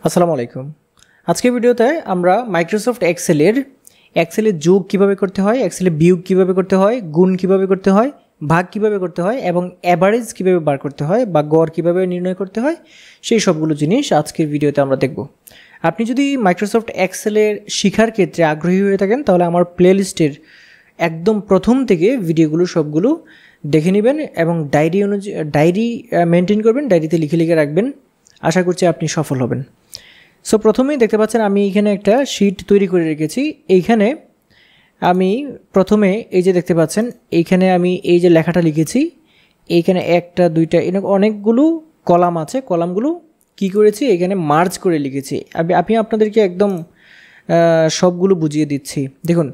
আসসালামু আলাইকুম। আজকের ভিডিওতে আমরা মাইক্রোসফট এক্সেলের যোগ কিভাবে করতে হয়, এক্সেলে বিয়োগ কিভাবে করতে হয়, গুণ কিভাবে করতে হয়, ভাগ কিভাবে করতে হয় এবং অ্যাভারেজ কিভাবে বার করতে হয় বা গড় কিভাবে নির্ণয় করতে হয় সেই সবগুলো জিনিস আজকের ভিডিওতে আমরা দেখব। আপনি যদি মাইক্রোসফট এক্সেলের শেখার ক্ষেত্রে আগ্রহী হয়ে থাকেন তাহলে আমার প্লেলিস্টের একদম প্রথম থেকে ভিডিওগুলো সবগুলো দেখে নেবেন এবং ডায়েরি মেনটেন করবেন, ডায়েরিতে লিখে লিখে রাখবেন। আশা করছি আপনি সফল হবেন। সো প্রথমেই দেখতে পাচ্ছেন আমি এখানে একটা শিট তৈরি করে রেখেছি। এইখানে আমি প্রথমে এই যে দেখতে পাচ্ছেন এইখানে আমি এই যে লেখাটা লিখেছি, এইখানে একটা দুইটা এরকম অনেকগুলো কলাম আছে। কলামগুলো কি করেছি এখানে মার্জ করে লিখেছি। আমি আপনাদেরকে একদম সবগুলো বুঝিয়ে দিচ্ছি। দেখুন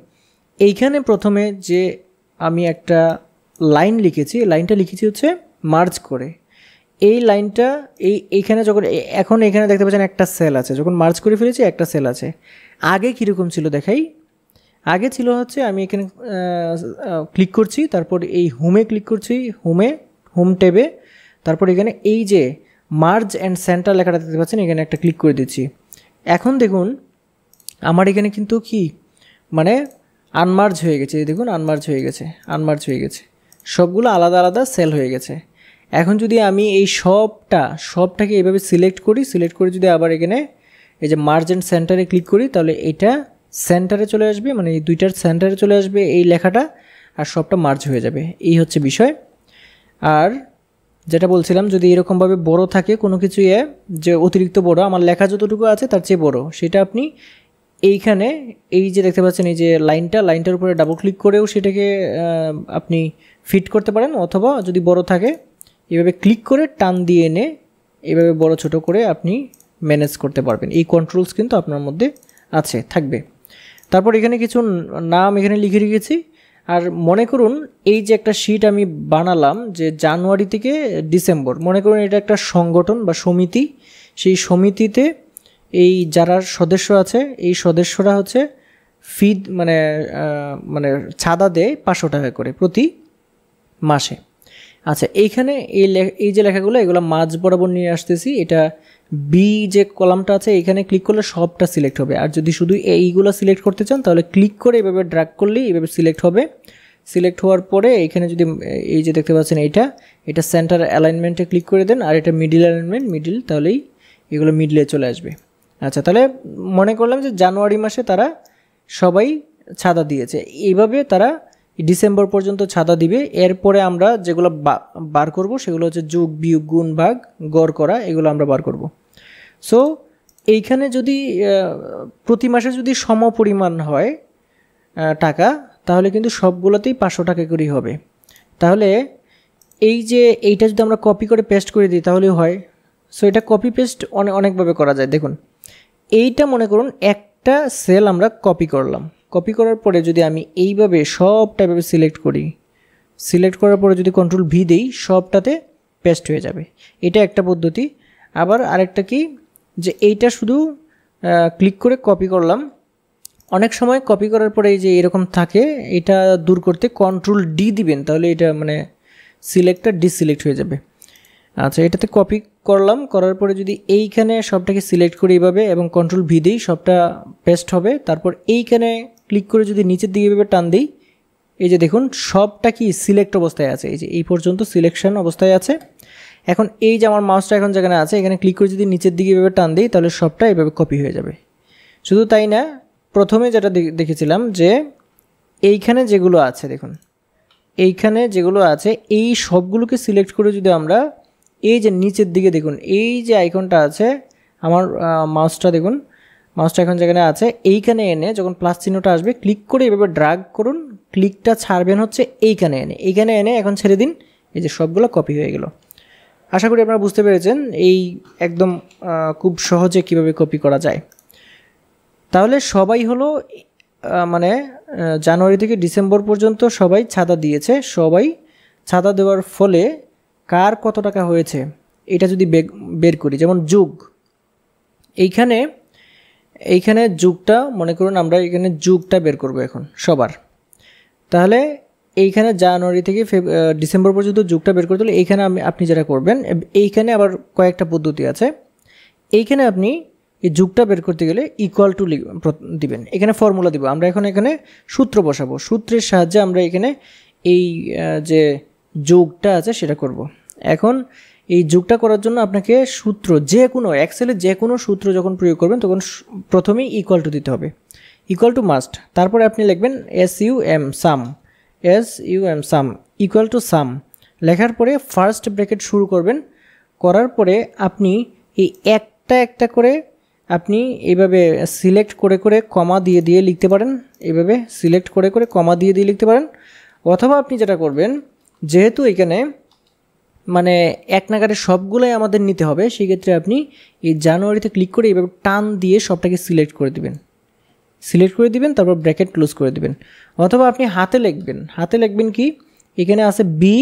এইখানে প্রথমে যে আমি একটা লাইন লিখেছি, লাইনটা লিখেছি হচ্ছে মার্জ করে। এই লাইনটা এইখানে যখন এখন এখানে দেখতে পাচ্ছেন একটা সেল আছে, যখন মার্জ করে ফেলেছি একটা সেল আছে। আগে কীরকম ছিল দেখাই। আগে ছিল হচ্ছে আমি এখানে ক্লিক করছি, তারপর এই হোমে ক্লিক করছি, হোম ট্যাবে, তারপর এখানে এই যে মার্জ অ্যান্ড সেন্টার লেখাটা দেখতে পাচ্ছেন এখানে একটা ক্লিক করে দিচ্ছি। এখন দেখুন আমার এখানে কিন্তু কি মানে আনমার্জ হয়ে গেছে। দেখুন আনমার্জ হয়ে গেছে, সবগুলো আলাদা আলাদা সেল হয়ে গেছে। এখন যদি আমি এই সবটাকে এইভাবে সিলেক্ট করে যদি আবার এখানে এই যে মার্জ অ্যান্ড সেন্টারে ক্লিক করি তাহলে এটা সেন্টারে চলে আসবে, মানে এই দুইটার সেন্টারে চলে আসবে এই লেখাটা, আর সবটা মার্জ হয়ে যাবে। এই হচ্ছে বিষয়। আর যেটা বলছিলাম, যদি এরকমভাবে বড় থাকে কোনো কিছু যে অতিরিক্ত বড়, আমার লেখা যতটুকু আছে তার চেয়ে বড়, সেটা আপনি এইখানে এই যে দেখতে পাচ্ছেন এই যে লাইনটার উপরে ডাবল ক্লিক করেও সেটাকে আপনি ফিট করতে পারেন, অথবা যদি বড় থাকে এভাবে ক্লিক করে টান দিয়ে এনে এভাবে বড় ছোট করে আপনি ম্যানেজ করতে পারবেন। এই কন্ট্রোলস কিন্তু আপনার মধ্যে থাকবে। তারপর এখানে কিছু নাম এখানে লিখে রেখেছি। আর মনে করুন এই যে একটা শিট আমি বানালাম যে জানুয়ারি থেকে ডিসেম্বর, মনে করুন এটা একটা সংগঠন বা সমিতি। সেই সমিতিতে এই যারা সদস্য আছে এই সদস্যরা হচ্ছে ফিড মানে ছাদা দেয় 500 টাকা করে প্রতি মাসে। আচ্ছা, এইখানে এই যে লেখাগুলো এগুলো মাঝ বরাবর নিয়ে আসতেছি। এটা বি যে কলামটা আছে এখানে ক্লিক করলে সবটা সিলেক্ট হবে। আর যদি শুধু এইগুলো সিলেক্ট করতে চান তাহলে ক্লিক করে এভাবে ড্র্যাগ করলেই এভাবে সিলেক্ট হবে। সিলেক্ট হওয়ার পরে এখানে যদি এই যে দেখতে পাচ্ছেন এটা সেন্টার অ্যালাইনমেন্টে ক্লিক করে দেন, আর এটা মিডিল অ্যালাইনমেন্ট তাহলেই এগুলো মিডলে চলে আসবে। আচ্ছা, তাহলে মনে করলাম যে জানুয়ারি মাসে তারা সবাই ছাদা দিয়েছে, এইভাবে তারা ডিসেম্বর পর্যন্ত ছাদা দিবে। এরপরে আমরা যেগুলো বার করব সেগুলো হচ্ছে যোগ বিয়োগ গুণ ভাগ গড় করা, এগুলো আমরা বার করব। সো এইখানে যদি প্রতি মাসে যদি সমপরিমাণ হয় টাকা তাহলে কিন্তু সবগুলোতেই 500 টাকা করেই হবে। তাহলে এই যে এইটা যদি আমরা কপি করে পেস্ট করে দিই তাহলেও হয়। সো এটা কপি পেস্ট অনেকভাবে করা যায়। দেখুন এইটা মনে করুন একটা সেল আমরা কপি করলাম, কপি করার পরে যদি আমি এইভাবে সবটা এভাবে সিলেক্ট করার পরে যদি কন্ট্রোল ভি দেই সবটাতে পেস্ট হয়ে যাবে। এটা একটা পদ্ধতি। আবার আরেকটা কি, যে এইটা শুধু ক্লিক করে কপি করলাম, অনেক সময় কপি করার পরে এই যে এরকম থাকে, এটা দূর করতে কন্ট্রোল ডি দিবেন, তাহলে এটা মানে সিলেক্টটা ডিসিলেক্ট হয়ে যাবে। আচ্ছা, এটাতে কপি করলাম, করার পরে যদি এইখানে সবটাকে সিলেক্ট করি এইভাবে এবং কন্ট্রোল ভি দিই সবটা পেস্ট হবে। তারপর এইখানে ক্লিক করে যদি নিচের দিকে এভাবে টান দিই, এই যে দেখুন সবটা কি সিলেক্ট অবস্থায় আছে, এই যে এই পর্যন্ত সিলেকশন অবস্থায় আছে। এখন এই যে আমার মাউসটা এখন যেখানে আছে এখানে ক্লিক করে যদি নিচের দিকে এভাবে টান দিই তাহলে সবটা এভাবে কপি হয়ে যাবে। শুধু তাই না, প্রথমে যেটা দেখেছিলাম যে এইখানে যেগুলো আছে, দেখুন এইখানে যেগুলো আছে এই সবগুলোকে সিলেক্ট করে যদি আমরা এই যে নিচের দিকে দেখুন এই যে আইকনটা আছে আমার মাউসটা দেখুন, মাউসটা এখন যেখানে আছে এইখানে এনে যখন প্লাস চিহ্নটা আসবে ক্লিক করে এভাবে ড্র্যাগ করুন, ক্লিকটা ছাড়বেন হচ্ছে এইখানে এনে এখন ছেড়ে দিন, এই যে সবগুলো কপি হয়ে গেল। আশা করি আপনারা বুঝতে পেরেছেন এই একদম খুব সহজে কিভাবে কপি করা যায়। তাহলে সবাই হলো মানে জানুয়ারি থেকে ডিসেম্বর পর্যন্ত সবাই ছাদা দিয়েছে। সবাই ছাদা দেওয়ার ফলে কার কত টাকা হয়েছে এটা যদি বের করি, যেমন যোগ, এইখানে যোগটা মনে করুন আমরা এখানে যোগটা বের করব এখন সবার। তাহলে এইখানে জানুয়ারি থেকে ডিসেম্বর পর্যন্ত যোগটা বের করতে হলে এইখানে আপনি যেটা করবেন, এইখানে আবার কয়েকটা পদ্ধতি আছে। এইখানে আপনি এই যুগটা বের করতে গেলে ইকুয়াল টু দিবেন, এখানে ফর্মুলা দিব। আমরা এখন এখানে সূত্র বসাবো, সূত্রের সাহায্যে আমরা এখানে এই যে যোগটা আছে সেটা করব। এখন এই যোগটা করার জন্য আপনাকে সূত্র যে কোনো এক্সেলে যে কোনো সূত্র যখন প্রয়োগ করবেন তখন প্রথমেই ইকুয়াল টু দিতে হবে, ইকুয়াল টু মাস্ট। তারপরে আপনি লিখবেন SUM sum, SUM sum equal to sum. লেখার পরে ফার্স্ট ব্র্যাকেট শুরু করবেন, করার পরে আপনি এই একটা একটা করে আপনি এইভাবে সিলেক্ট করে করে কমা দিয়ে দিয়ে লিখতে পারেন, এইভাবে সিলেক্ট করে করে কমা দিয়ে দিয়ে লিখতে পারেন। অথবা আপনি যেটা করবেন, যেহেতু এখানে মানে এক নাগারে সবগুলোই আমাদের নিতে হবে, সেক্ষেত্রে আপনি এই জানুয়ারিতে ক্লিক করে এইভাবে টান দিয়ে সবটাকে সিলেক্ট করে দিবেন, তারপর ব্র্যাকেট ক্লোজ করে দিবেন। অথবা আপনি হাতে লিখবেন কি, এখানে আছে বি,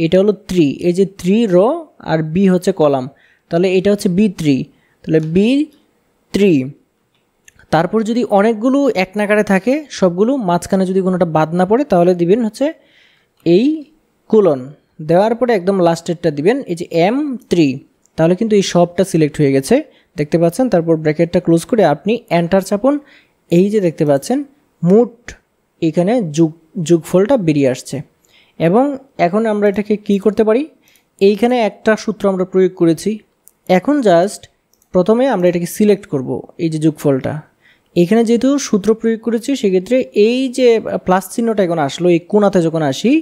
এটা হলো 3, এই যে 3 রো আর বি হচ্ছে কলাম, তাহলে এটা হচ্ছে B3, তাহলে B3। তারপর যদি অনেকগুলো এক নাগারে থাকে সবগুলো, মাঝখানে যদি কোনোটা বাদ না পড়ে তাহলে দিবেন হচ্ছে এই কোলন, দেওয়ার পরে একদম লাস্টেরটা দিবেন এই যে M3, তাহলে কিন্তু এই সবটা সিলেক্ট হয়ে গেছে, দেখতে পাচ্ছেন। তারপর ব্র্যাকেটটা ক্লোজ করে আপনি এন্টার চাপুন, এই যে দেখতে পাচ্ছেন মোট এখানে যোগফলটা বেরিয়ে আসছে। এবং এখন আমরা এটাকে কি করতে পারি, এইখানে একটা সূত্র আমরা প্রয়োগ করেছি, এখন জাস্ট প্রথমে আমরা এটাকে সিলেক্ট করব, এই যে যোগফলটা এখানে যেহেতু সূত্র প্রয়োগ করেছি, সেক্ষেত্রে এই যে প্লাস চিহ্নটা এখন আসলো, এই কোণাতে যখন আসি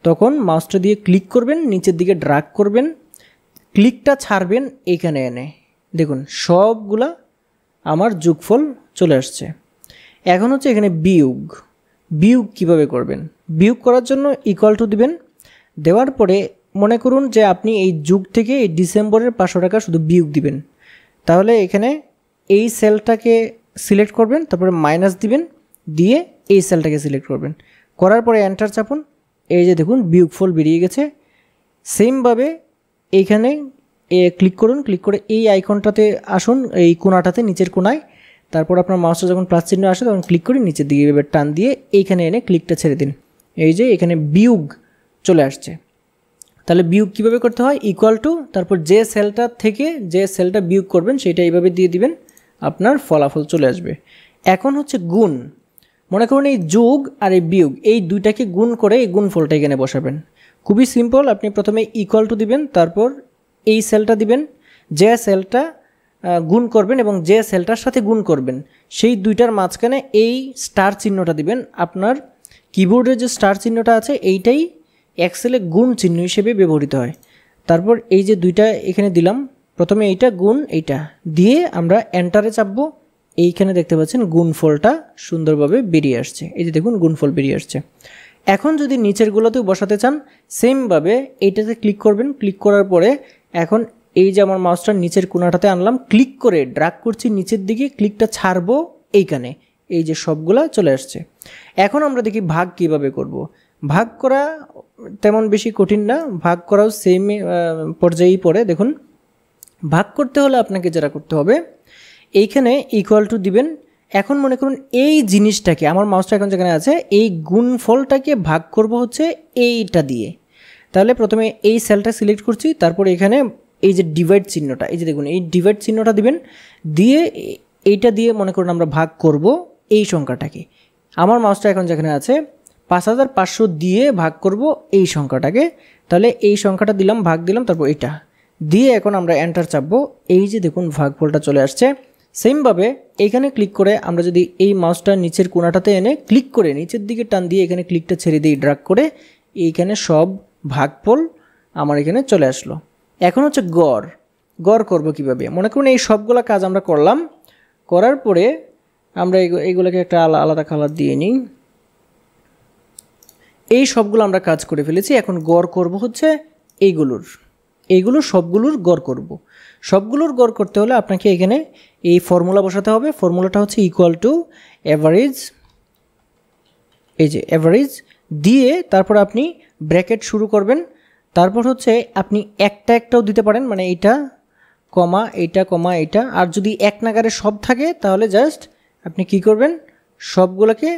তখন মাউসটা দিয়ে ক্লিক করবেন, নিচের দিকে ড্রাগ করবেন, ক্লিকটা ছাড়বেন, এইখানে এনে দেখুন সবগুলা আমার যোগফল চলে আসছে। এখন হচ্ছে এখানে বিয়োগ কিভাবে করবেন, বিয়োগ করার জন্য ইকুয়াল টু দিবেন, দেওয়ার পরে মনে করুন যে আপনি এই যুগ থেকে এই ডিসেম্বরের 500 টাকা শুধু বিয়োগ দিবেন, তাহলে এখানে এই সেলটাকে সিলেক্ট করবেন, তারপরে মাইনাস দিবেন, দিয়ে এই সেলটাকে সিলেক্ট করবেন, করার পরে এন্টার চাপুন, এই যে দেখুন বিয়োগফল বেরিয়ে গেছে। সেমভাবে এইখানে ক্লিক করুন, ক্লিক করে এই আইকনটাতে আসুন, এই কোণাটাতে নিচের কোণায়, তারপর আপনার মাউসটা যখন প্লাস চিহ্ন আসে তখন ক্লিক করে নিচের দিকে এভাবে টান দিয়ে এইখানে এনে ক্লিকটা ছেড়ে দিন, এই যে এখানে বিয়োগ চলে আসছে। তাহলে বিয়োগ কীভাবে করতে হয়, ইকুয়াল টু, তারপর যে সেলটা থেকে যে সেলটা বিয়োগ করবেন সেটা এইভাবে দিয়ে দিবেন, আপনার ফলাফল চলে আসবে। এখন হচ্ছে গুণ, মনে করুন এই যোগ আর এই বিয়োগ এই দুইটাকে গুণ করে এই গুণফলটা এখানে বসাবেন। খুবই সিম্পল, আপনি প্রথমে ইকুয়াল টু দিবেন, তারপর এই সেলটা দিবেন, যে সেলটা গুণ করবেন এবং যে সেলটার সাথে গুণ করবেন সেই দুইটার মাঝখানে এই স্টার চিহ্নটা দিবেন। আপনার কিবোর্ডের যে স্টার চিহ্নটা আছে এইটাই এক্সেলে গুণ চিহ্ন হিসেবে ব্যবহৃত হয়। তারপর এই যে দুইটা এখানে দিলাম, প্রথমে এইটা গুণ, এইটা দিয়ে আমরা এন্টারে চাপবো, এইখানে দেখতে পাচ্ছেন গুণফলটা সুন্দরভাবে বেরিয়ে আসছে, এই যে দেখুন গুণফল বেরিয়ে আসছে। এখন যদি নিচেরগুলোতেও বসাতে চান সেমভাবে এইটাতে ক্লিক করবেন, ক্লিক করার পরে এখন এই যে আমার মাউসটা নিচের কোণাটাতে আনলাম, ক্লিক করে ড্র্যাগ করছি নিচের দিকে, ক্লিকটা ছাড়বো, এইখানে এই যে সবগুলা চলে আসছে। এখন আমরা দেখি ভাগ কিভাবে করব। ভাগ করা তেমন বেশি কঠিন না, ভাগ করাও সেম পর্যায়েই পড়ে। দেখুন ভাগ করতে হলে আপনাকে যেটা করতে হবে, এইখানে ইকুয়াল টু দিবেন। এখন মনে করুন এই জিনিসটাকে, আমার মাউসটা এখন যেখানে আছে, এই গুণফলটাকে ভাগ করব হচ্ছে এইটা দিয়ে। তাহলে প্রথমে এই সেলটা সিলেক্ট করছি, তারপর এখানে এই যে ডিভাইড চিহ্নটা, এই যে দেখুন এই ডিভাইড চিহ্নটা দিবেন, দিয়ে এইটা দিয়ে মনে করুন আমরা ভাগ করব এই সংখ্যাটাকে। আমার মাউসটা এখন যেখানে আছে 5500 দিয়ে ভাগ করব এই সংখ্যাটাকে, তাহলে এই সংখ্যাটা দিলাম, ভাগ দিলাম, তারপর এটা দিয়ে এখন আমরা এন্টার চাপবো, এই যে দেখুন ভাগফলটা চলে আসছে। সেমভাবে এইখানে ক্লিক করে আমরা যদি এই মাউসটা নিচের কোণাটাতে এনে ক্লিক করে নিচের দিকে টান দিয়ে এখানে ক্লিকটা ছেড়ে দিই, ড্র্যাগ করে এইখানে সব ভাগফল আমার এখানে চলে আসলো। এখন হচ্ছে গড় করব কিভাবে, মনে করুন এই সবগুলা কাজ আমরা করলাম, করার পরে আমরা এইগুলোকে একটা আলাদা কালার দিয়ে নিই, এই সবগুলো আমরা কাজ করে ফেলেছি। এখন গড় করব হচ্ছে এইগুলো সবগুলোর গড় করব। সবগুলোর গড় করতে হলে আপনাকে এখানে এই ফর্মুলা বসাতে হবে। ফর্মুলাটা হচ্ছে ইকুয়াল টু অ্যাভারেজ, এই যে অ্যাভারেজ দিয়ে তারপর আপনি ব্র্যাকেট শুরু করবেন। তারপর হচ্ছে আপনি একটাও দিতে পারেন, মানে এইটা কমা এইটা কমা এইটা, আর যদি এক নাগারে সব থাকে তাহলে জাস্ট আপনি কি করবেন, সবগুলোকে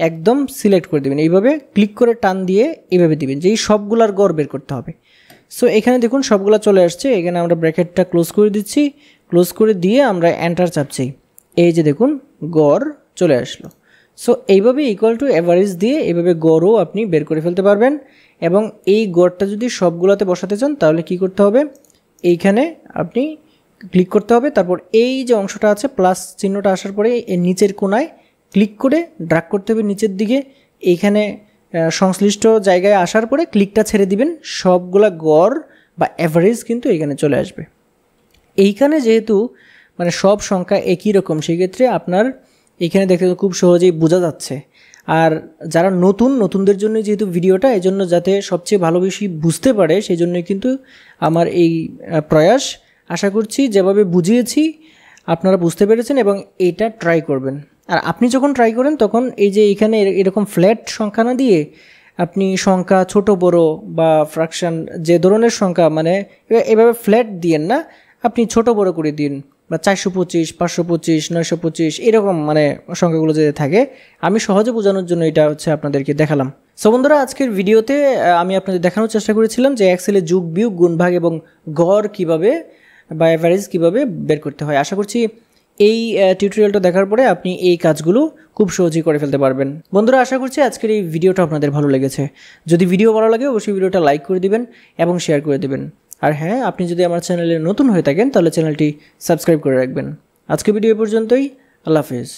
একদম সিলেক্ট করে দেবেন, এইভাবে ক্লিক করে টান দিয়ে এইভাবে দিবেন যে এই সবগুলার গড় বের করতে হবে। সো এখানে দেখুন সবগুলো চলে আসছে, এখানে আমরা ব্র্যাকেটটা ক্লোজ করে দিচ্ছি, ক্লোজ করে দিয়ে আমরা এন্টার চাপছি, এই যে দেখুন গড় চলে আসলো। সো এইভাবে ইকুয়াল টু অ্যাভারেজ দিয়ে এইভাবে গড়ও আপনি বের করে ফেলতে পারবেন। এবং এই গড়টা যদি সবগুলোতে বসাতে চান তাহলে কি করতে হবে, এইখানে আপনি ক্লিক করতে হবে, তারপর এই যে অংশটা আছে প্লাস চিহ্নটা আসার পরে এর নিচের কোনায় ক্লিক করে ড্র্যাগ করতে হবে নিচের দিকে, এইখানে সংশ্লিষ্ট জায়গায় আসার পরে ক্লিকটা ছেড়ে দিবেন, সবগুলা গড় বা অ্যাভারেজ কিন্তু এখানে চলে আসবে। এইখানে যেহেতু মানে সব সংখ্যা একই রকম, সেই ক্ষেত্রে আপনার এইখানে দেখতে খুব সহজেই বোঝা যাচ্ছে। আর যারা নতুনদের জন্য যেহেতু ভিডিওটা, এই জন্য যাতে সবচেয়ে ভালো বেশি বুঝতে পারে সেই জন্যই কিন্তু আমার এই প্রয়াস। আশা করছি যেভাবে বুঝিয়েছি আপনারা বুঝতে পেরেছেন এবং এইটা ট্রাই করবেন। আর আপনি যখন ট্রাই করেন তখন এই যে এখানে এরকম ফ্ল্যাট সংখ্যা না দিয়ে আপনি সংখ্যা ছোট বড় বা ফ্র্যাকশন যে ধরনের সংখ্যা মানে এভাবে ফ্ল্যাট দিয়েন না, আপনি ছোট বড় করে দিন, বা 425, 525, 925 এরকম মানে সংখ্যাগুলো যে থাকে। আমি সহজে বোঝানোর জন্য এটা হচ্ছে আপনাদেরকে দেখালাম। সো বন্ধুরা, আজকের ভিডিওতে আমি আপনাদের দেখানোর চেষ্টা করেছিলাম যে এক্সেলে যোগ বিয়োগ গুণ ভাগ এবং গড় কিভাবে বা অ্যাভারেজ কীভাবে বের করতে হয়। আশা করছি এই টিউটোরিয়ালটা দেখার পরে আপনি এই কাজগুলো খুব সহজেই করে ফেলতে পারবেন। বন্ধুরা, আশা করছি আজকের এই ভিডিওটা আপনাদের ভালো লেগেছে। যদি ভিডিও ভালো লাগে অবশ্যই ভিডিওটা লাইক করে দিবেন এবং শেয়ার করে দেবেন। আর হ্যাঁ, আপনি যদি আমার চ্যানেলে নতুন হয়ে থাকেন তাহলে চ্যানেলটি সাবস্ক্রাইব করে রাখবেন। আজকে ভিডিও পর্যন্তই। আল্লাহ হাফেজ।